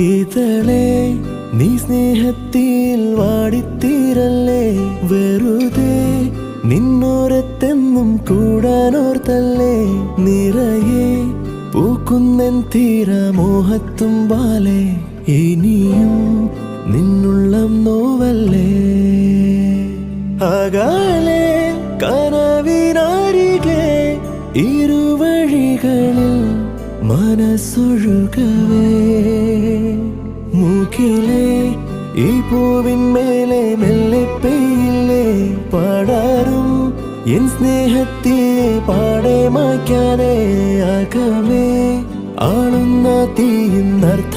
ഇതളെ നീ സ്നേഹത്തിൽ വാടിത്തീരല്ലേ, വെറുതെ നിന്നോരത്തെന്നും കൂടാനോർത്തല്ലേ. നിറയെ പൂക്കുന്നൻ തീരമോഹത്തുമ്പാലെ, ഇനിയും നിന്നുള്ളം നോവല്ലേ. അകലെ കനവിനരികെ ഇരുവഴികളിൽ മനസ്സൊഴുകവേ, മൂക്കിലെ ഈ പൂവിന്മേലെ മെല്ലെ പെയ്യില്ലേ പടരും എൻ സ്നേഹത്തെ പാടെ മായ്ക്കാതെ. അകമേ ആളുന്ന തീയും